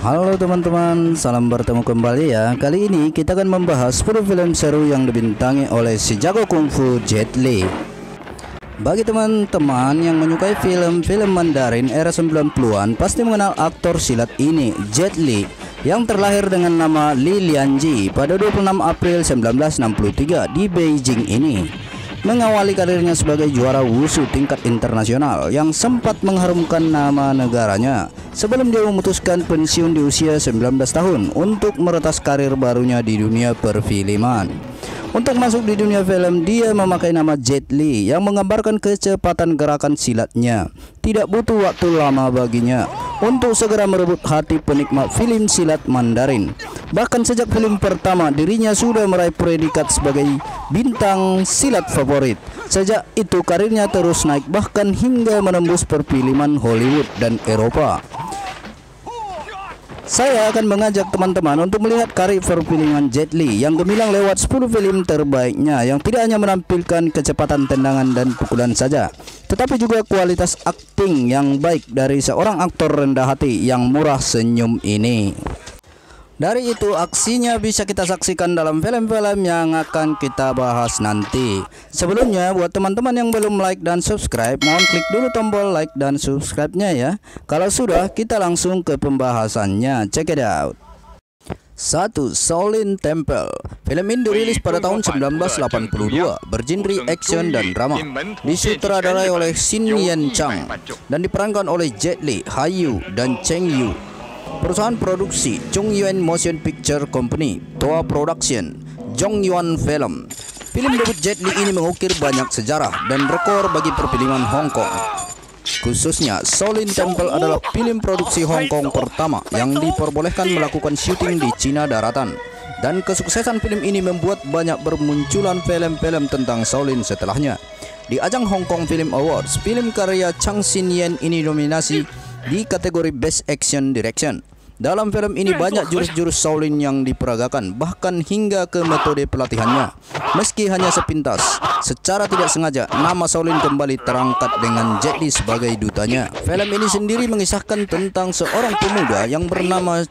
Halo teman-teman, salam bertemu kembali ya. Kali ini kita akan membahas 10 film seru yang dibintangi oleh si jago kungfu Jet Li. Bagi teman-teman yang menyukai film-film Mandarin era 90-an pasti mengenal aktor silat ini, Jet Li, yang terlahir dengan nama Li Lianji pada 26 April 1963 di Beijing ini. Mengawali karirnya sebagai juara wushu tingkat internasional yang sempat mengharumkan nama negaranya sebelum dia memutuskan pensiun di usia 19 tahun untuk meretas karir barunya di dunia perfilman. Untuk masuk di dunia film, dia memakai nama Jet Li yang menggambarkan kecepatan gerakan silatnya. Tidak butuh waktu lama baginya untuk segera merebut hati penikmat film silat Mandarin. Bahkan sejak film pertama, dirinya sudah meraih predikat sebagai bintang silat favorit. Sejak itu karirnya terus naik bahkan hingga menembus perfilman Hollywood dan Eropa. Saya akan mengajak teman-teman untuk melihat karir perfilman Jet Li yang gemilang lewat 10 film terbaiknya yang tidak hanya menampilkan kecepatan tendangan dan pukulan saja, tetapi juga kualitas akting yang baik dari seorang aktor rendah hati yang murah senyum ini. Dari itu aksinya bisa kita saksikan dalam film-film yang akan kita bahas nanti. Sebelumnya buat teman-teman yang belum like dan subscribe, mohon klik dulu tombol like dan subscribe-nya ya. Kalau sudah, kita langsung ke pembahasannya. Check it out. 1. Shaolin Temple. Film ini dirilis pada tahun 1982, bergenre action dan drama. Disutradarai oleh Shin Yen Chang dan diperankan oleh Jet Li, Hayu, dan Cheng Yu. Perusahaan produksi Zhongyuan Motion Picture Company, Toa Production, Zhongyuan Film. Film debut Jet Li ini mengukir banyak sejarah dan rekor bagi perfilman Hong Kong. Khususnya, Shaolin Temple adalah film produksi Hong Kong pertama yang diperbolehkan melakukan syuting di Cina daratan. Dan kesuksesan film ini membuat banyak bermunculan film-film tentang Shaolin setelahnya. Di ajang Hong Kong Film Awards, film karya Chang Xin-yen ini nominasi di kategori Best Action Direction. Dalam film ini banyak jurus-jurus Shaolin yang diperagakan, bahkan hingga ke metode pelatihannya. Meski hanya sepintas, secara tidak sengaja nama Shaolin kembali terangkat dengan Jet Li sebagai dutanya. Film ini sendiri mengisahkan tentang seorang pemuda yang bernama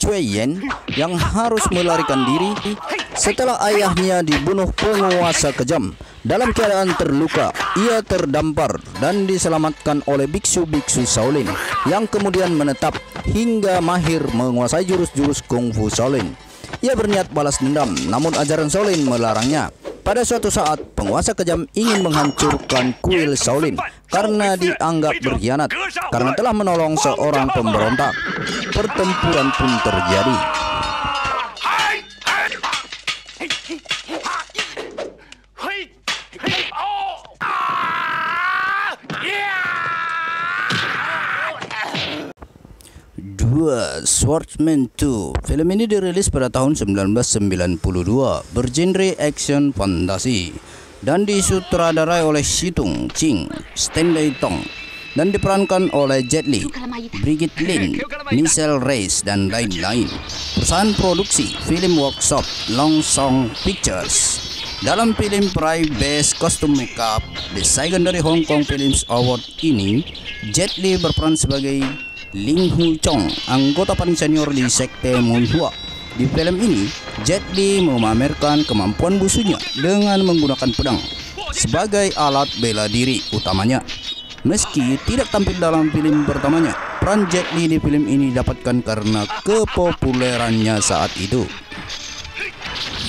Cui Yen yang harus melarikan diri setelah ayahnya dibunuh penguasa kejam. Dalam keadaan terluka, ia terdampar dan diselamatkan oleh biksu-biksu Shaolin yang kemudian menetap hingga mahir menguasai jurus-jurus kungfu Shaolin. Ia berniat balas dendam, namun ajaran Shaolin melarangnya. Pada suatu saat, penguasa kejam ingin menghancurkan kuil Shaolin karena dianggap berkhianat karena telah menolong seorang pemberontak. Pertempuran pun terjadi. Swordsman 2. Film ini dirilis pada tahun 1992, bergenre action fantasi dan disutradarai oleh Situng Ching, Stanley Tong, dan diperankan oleh Jet Li, Brigitte Lin, Michelle Reyes, dan lain-lain. Perusahaan produksi Film Workshop Long Song Pictures. Dalam film peraih Best Costume Makeup di Secondary Hong Kong Films Award ini, Jet Li berperan sebagai Ling Hu Chong, anggota paling senior di sekte Munhua. Di film ini, Jet Li memamerkan kemampuan wushunya dengan menggunakan pedang sebagai alat bela diri utamanya. Meski tidak tampil dalam film pertamanya, peran Jet Li di film ini didapatkan karena kepopulerannya saat itu.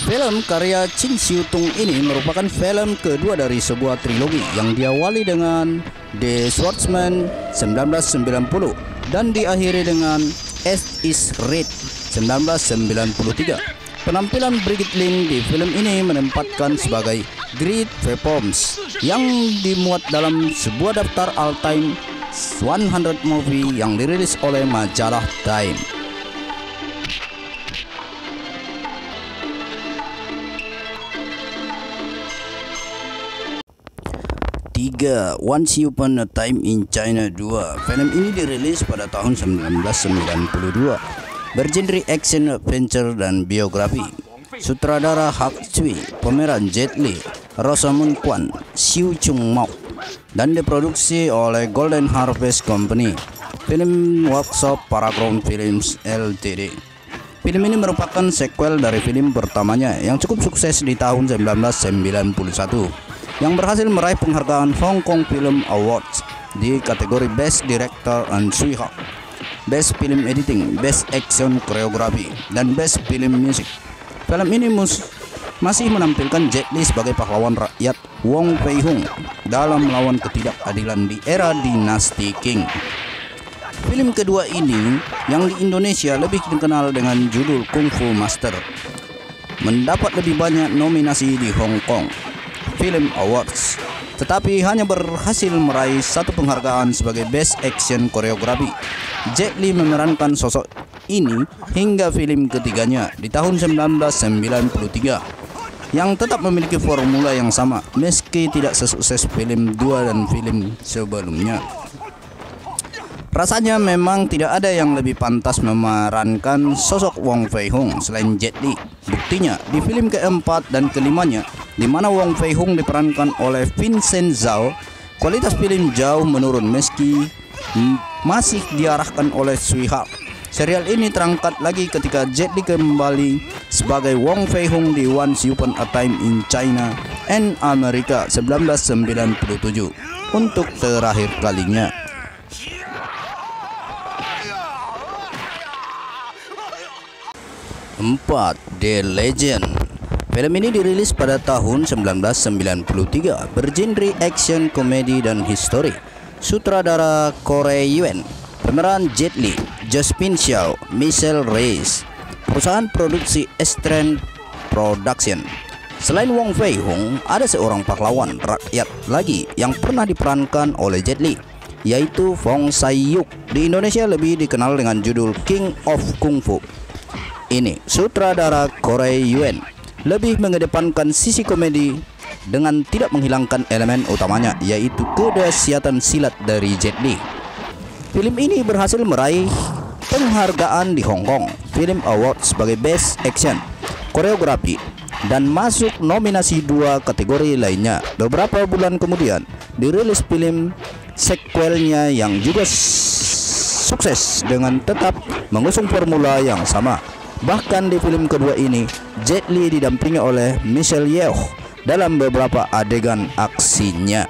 Film karya Ching Siu Tung ini merupakan film kedua dari sebuah trilogi yang diawali dengan The Swordsman 1990 dan diakhiri dengan As Is Red 1993. Penampilan Brigitte Lin di film ini menempatkan sebagai Great Weapons yang dimuat dalam sebuah daftar all-time 100 movie yang dirilis oleh majalah Time. 3. Once Upon a Time in China 2. Film ini dirilis pada tahun 1992, bergenre action, adventure, dan biografi. Sutradara Hak Cui, pemeran Jet Li, Rosamund Kwan, Siu Chung Mok, dan diproduksi oleh Golden Harvest Company. Film Workshop Paragon Films Ltd. Film ini merupakan sequel dari film pertamanya yang cukup sukses di tahun 1991 yang berhasil meraih penghargaan Hong Kong Film Awards di kategori Best Director and Sweetheart, Best Film Editing, Best Action Choreography, dan Best Film Music. Film ini masih menampilkan Jet Li sebagai pahlawan rakyat Wong Fei Hung dalam melawan ketidakadilan di era dinasti Qing. Film kedua ini, yang di Indonesia lebih dikenal dengan judul Kung Fu Master, mendapat lebih banyak nominasi di Hong Kong Film Awards, tetapi hanya berhasil meraih satu penghargaan sebagai Best Action Choreography. Jet Li memerankan sosok ini hingga film ketiganya di tahun 1993, yang tetap memiliki formula yang sama meski tidak sesukses film 2 dan film sebelumnya. Rasanya memang tidak ada yang lebih pantas memerankan sosok Wong Fei Hung selain Jet Li. Buktinya di film keempat dan kelimanya, di mana Wong Fei Hung diperankan oleh Vincent Zhao, kualitas film jauh menurun meski masih diarahkan oleh Sweetheart. Serial ini terangkat lagi ketika Jet Li kembali sebagai Wong Fei Hung di Once Upon a Time in China and America 1997 untuk terakhir kalinya. 4. The Legend. Film ini dirilis pada tahun 1993, bergenre action, komedi, dan history. Sutradara Corey Yuen. Pemeran Jet Li, Josephine Xiao, Michelle Reyes. Perusahaan produksi Eastern Production. Selain Wong Fei Hung, ada seorang pahlawan rakyat lagi yang pernah diperankan oleh Jet Li, yaitu Fong Sai-yuk. Di Indonesia lebih dikenal dengan judul King of Kung Fu. Ini sutradara Corey Yuen lebih mengedepankan sisi komedi dengan tidak menghilangkan elemen utamanya, yaitu kedahsyatan silat dari Jet Li. Film ini berhasil meraih penghargaan di Hong Kong Film Awards sebagai Best Action Choreography dan masuk nominasi 2 kategori lainnya. Beberapa bulan kemudian dirilis film sequelnya yang juga sukses dengan tetap mengusung formula yang sama. Bahkan di film kedua ini, Jet Li didampingi oleh Michelle Yeoh dalam beberapa adegan aksinya.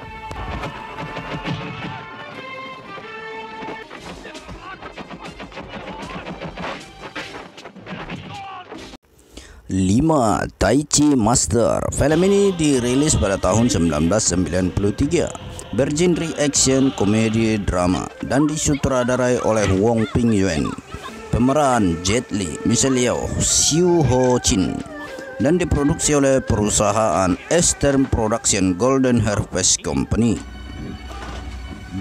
Lima, Tai Chi Master. Film ini dirilis pada tahun 1993, bergenre action, komedi, drama, dan disutradarai oleh Wong Ping Yuen. Pemeran Jet Li, Michelle Yeoh, Siu Ho Chin, dan diproduksi oleh perusahaan Eastern Production Golden Harvest Company.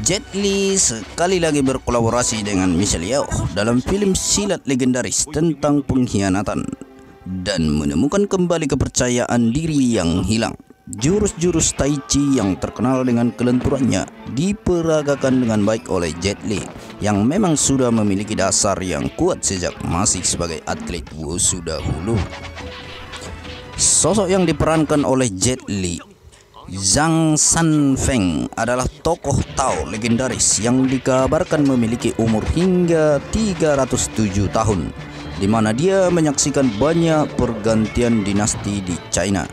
Jet Li sekali lagi berkolaborasi dengan Michelle Yeoh dalam film silat legendaris tentang pengkhianatan dan menemukan kembali kepercayaan diri yang hilang. Jurus-jurus Tai Chi yang terkenal dengan kelenturannya diperagakan dengan baik oleh Jet Li, yang memang sudah memiliki dasar yang kuat sejak masih sebagai atlet wushu dahulu. Sosok yang diperankan oleh Jet Li, Zhang Sanfeng, adalah tokoh Tao legendaris yang dikabarkan memiliki umur hingga 307 tahun, di mana dia menyaksikan banyak pergantian dinasti di China.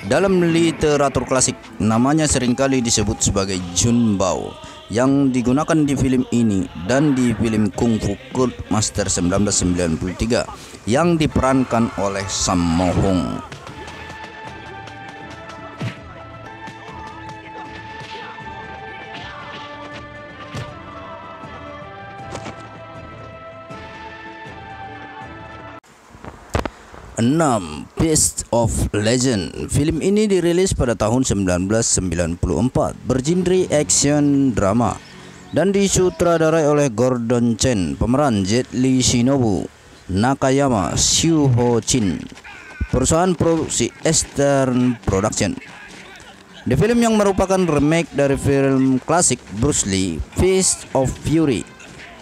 Dalam literatur klasik, namanya seringkali disebut sebagai Jun Bao, yang digunakan di film ini dan di film Kung Fu Cult Master 1993 yang diperankan oleh Sammo Hung. 6. Beast of Legend. Film ini dirilis pada tahun 1994, bergenre action drama dan disutradarai oleh Gordon Chen. Pemeran Jet Li, Shinobu Nakayama, Siu Ho Chin. Perusahaan produksi Eastern Production. The film yang merupakan remake dari film klasik Bruce Lee, Fist of Fury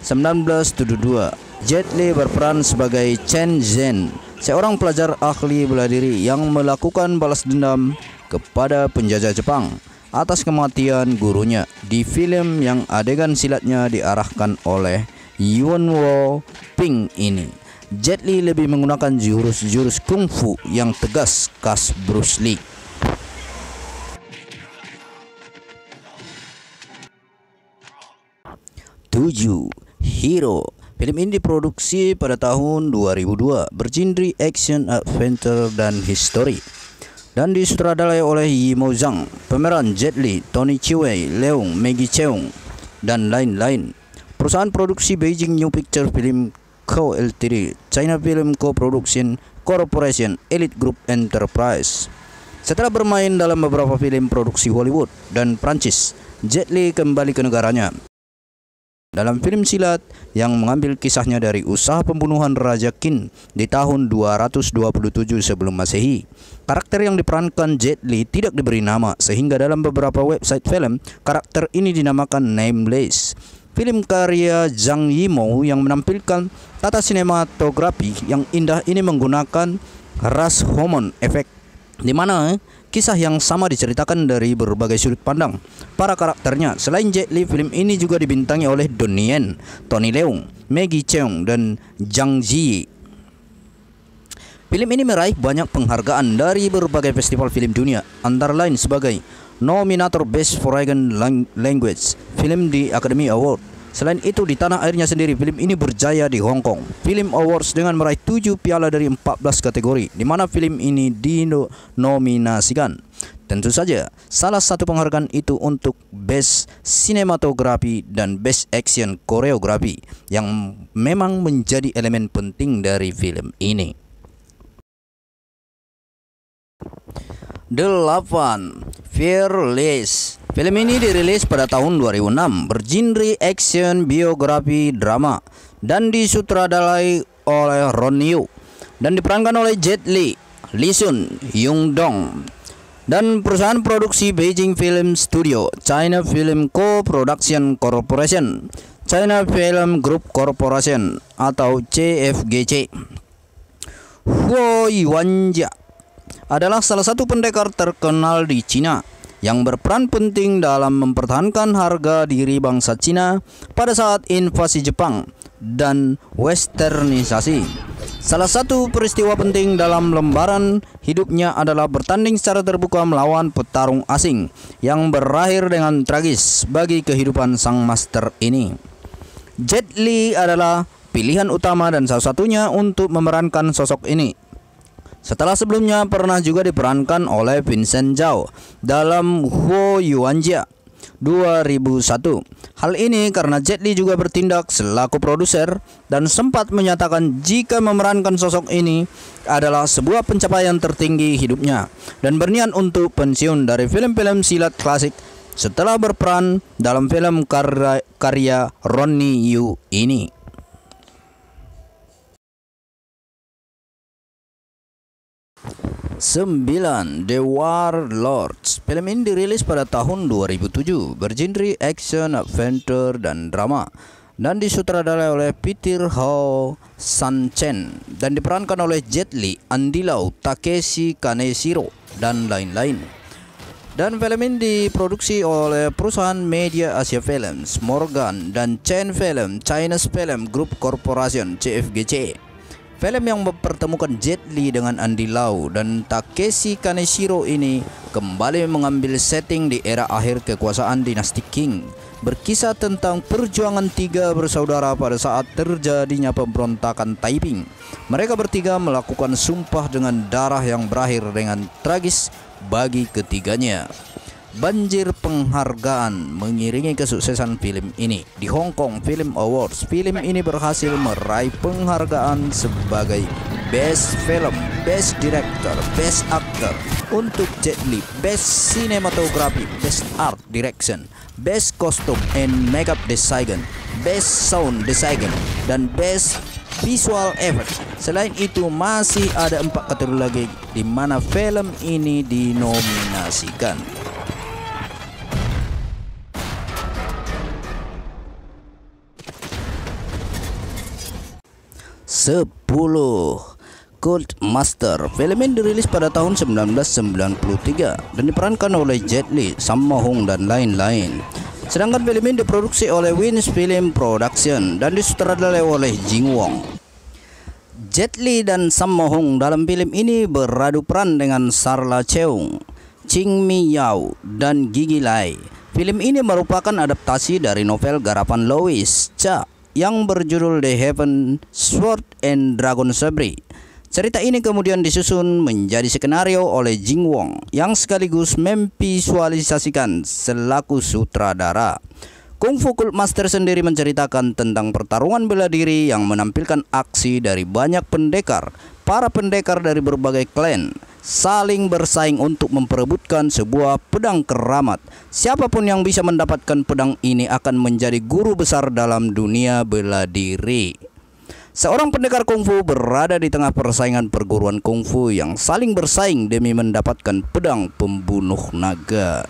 1972. Jet Li berperan sebagai Chen Zhen, seorang pelajar ahli bela diri yang melakukan balas dendam kepada penjajah Jepang. atas kematian gurunya di film yang adegan silatnya diarahkan oleh Yuen Wo Ping ini. Jet Li lebih menggunakan jurus-jurus kungfu yang tegas khas Bruce Lee. 7. Hero. Film ini diproduksi pada tahun 2002, bergenre action, adventure, dan history, dan disutradarai oleh Yimou Zhang. Pemeran Jet Li, Tony Chiu-wei Leung, Maggie Cheung, dan lain-lain. Perusahaan produksi Beijing New Picture Film Co. Ltd, China Film Co-Production Corporation, Elite Group Enterprise. Setelah bermain dalam beberapa film produksi Hollywood dan Prancis, Jet Li kembali ke negaranya dalam film silat yang mengambil kisahnya dari usaha pembunuhan Raja Qin di tahun 227 sebelum Masehi. Karakter yang diperankan Jet Li tidak diberi nama, sehingga dalam beberapa website film karakter ini dinamakan Nameless. Film karya Zhang Yimou yang menampilkan tata sinematografi yang indah ini menggunakan Rashomon effect, di mana kisah yang sama diceritakan dari berbagai sudut pandang para karakternya. Selain Jet Li, film ini juga dibintangi oleh Donnie Yen, Tony Leung, Maggie Cheung, dan Zhang Ziyi. Film ini meraih banyak penghargaan dari berbagai festival film dunia, antara lain sebagai nominator Best Foreign Language Film di Academy Award. Selain itu, di tanah airnya sendiri, film ini berjaya di Hong Kong Film Awards dengan meraih 7 piala dari 14 kategori, di mana film ini dinominasikan. Tentu saja, salah satu penghargaan itu untuk Best Cinematography dan Best Action Choreography, yang memang menjadi elemen penting dari film ini. 8. Fearless. Film ini dirilis pada tahun 2006, bergenre action, biografi, drama, dan disutradarai oleh Ron Yu, dan diperankan oleh Jet Li, Lee Sun, Yung Dong, dan perusahaan produksi Beijing Film Studio, China Film Co-Production Corporation, China Film Group Corporation atau CFGC. Huo Yuanjia adalah salah satu pendekar terkenal di Cina yang berperan penting dalam mempertahankan harga diri bangsa Cina pada saat invasi Jepang dan westernisasi. Salah satu peristiwa penting dalam lembaran hidupnya adalah bertanding secara terbuka melawan petarung asing yang berakhir dengan tragis bagi kehidupan sang master ini. Jet Li adalah pilihan utama dan salah satunya untuk memerankan sosok ini, setelah sebelumnya pernah juga diperankan oleh Vincent Zhao dalam Huo Yuanjia 2001. Hal ini karena Jet Li juga bertindak selaku produser dan sempat menyatakan jika memerankan sosok ini adalah sebuah pencapaian tertinggi hidupnya, dan berniat untuk pensiun dari film-film silat klasik setelah berperan dalam film karya Ronnie Yu ini. 9. The Warlords. Film ini dirilis pada tahun 2007, bergenre action, adventure, dan drama, dan disutradarai oleh Peter Ho San-chen, dan diperankan oleh Jet Li, Andy Lau, Takeshi Kaneshiro, dan lain-lain. Dan film ini diproduksi oleh perusahaan media Asia Films, Morgan, dan Chen Film, Chinese Film Group Corporation, CFGC. Film yang mempertemukan Jet Li dengan Andy Lau dan Takeshi Kaneshiro ini kembali mengambil setting di era akhir kekuasaan dinasti Qing, berkisah tentang perjuangan tiga bersaudara pada saat terjadinya pemberontakan Taiping. Mereka bertiga melakukan sumpah dengan darah yang berakhir dengan tragis bagi ketiganya. Banjir penghargaan mengiringi kesuksesan film ini. Di Hong Kong Film Awards, film ini berhasil meraih penghargaan sebagai Best Film, Best Director, Best Actor untuk Jet Li, Best Cinematography, Best Art Direction, Best Costume and Makeup Design, Best Sound Design, dan Best Visual Effect. Selain itu masih ada 4 kategori lagi di mana film ini dinominasikan. 10. Cold Master. Film ini dirilis pada tahun 1993 dan diperankan oleh Jet Li, Sammo Hung dan lain-lain. Sedangkan film ini diproduksi oleh Wins Film Production dan disutradarai oleh Jing Wong. Jet Li dan Sammo Hung dalam film ini beradu peran dengan Sarla Cheung, Ching Mi Yao, dan Gigi Lai. Film ini merupakan adaptasi dari novel garapan Louis Cha yang berjudul The Heaven Sword and Dragon Sabre. Cerita ini kemudian disusun menjadi skenario oleh Jing Wong yang sekaligus memvisualisasikan selaku sutradara. Kung Fu Cult Master sendiri menceritakan tentang pertarungan bela diri yang menampilkan aksi dari banyak pendekar. Para pendekar dari berbagai klan saling bersaing untuk memperebutkan sebuah pedang keramat. Siapapun yang bisa mendapatkan pedang ini akan menjadi guru besar dalam dunia bela diri. Seorang pendekar kungfu berada di tengah persaingan perguruan kungfu yang saling bersaing demi mendapatkan pedang pembunuh naga.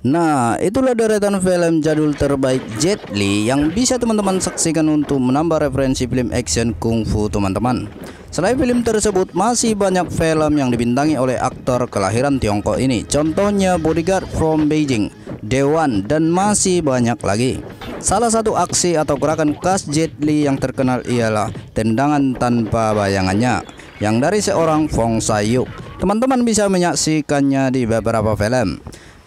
Nah, itulah deretan film jadul terbaik Jet Li yang bisa teman-teman saksikan untuk menambah referensi film action kungfu teman-teman. Selain film tersebut, masih banyak film yang dibintangi oleh aktor kelahiran Tiongkok ini. Contohnya Bodyguard from Beijing, Dewan, dan masih banyak lagi. Salah satu aksi atau gerakan khas Jet Li yang terkenal ialah tendangan tanpa bayangannya yang dari seorang Fong Sayuk. Teman-teman bisa menyaksikannya di beberapa film.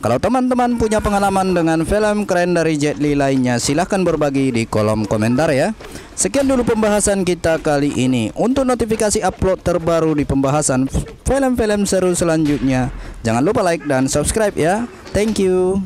Kalau teman-teman punya pengalaman dengan film keren dari Jet Li lainnya, silahkan berbagi di kolom komentar ya. Sekian dulu pembahasan kita kali ini. Untuk notifikasi upload terbaru di pembahasan film-film seru selanjutnya, jangan lupa like dan subscribe ya. Thank you.